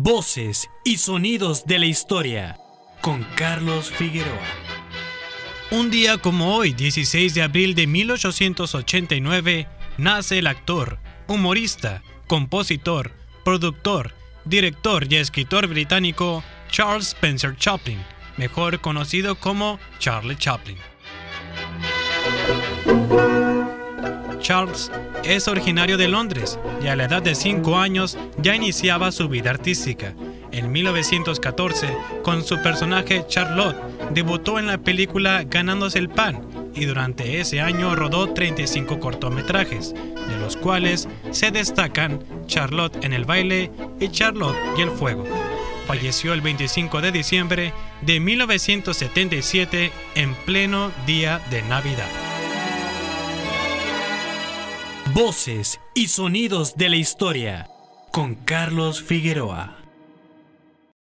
Voces y sonidos de la historia, con Carlos Figueroa. Un día como hoy, 16 de abril de 1889, nace el actor, humorista, compositor, productor, director y escritor británico Charles Spencer Chaplin, mejor conocido como Charlie Chaplin. Charles es originario de Londres y a la edad de 5 años ya iniciaba su vida artística. En 1914, con su personaje Charlotte, debutó en la película Ganándose el Pan y durante ese año rodó 35 cortometrajes, de los cuales se destacan Charlotte en el baile y Charlotte y el fuego. Falleció el 25 de diciembre de 1977 en pleno día de Navidad. Voces y sonidos de la historia, con Carlos Figueroa.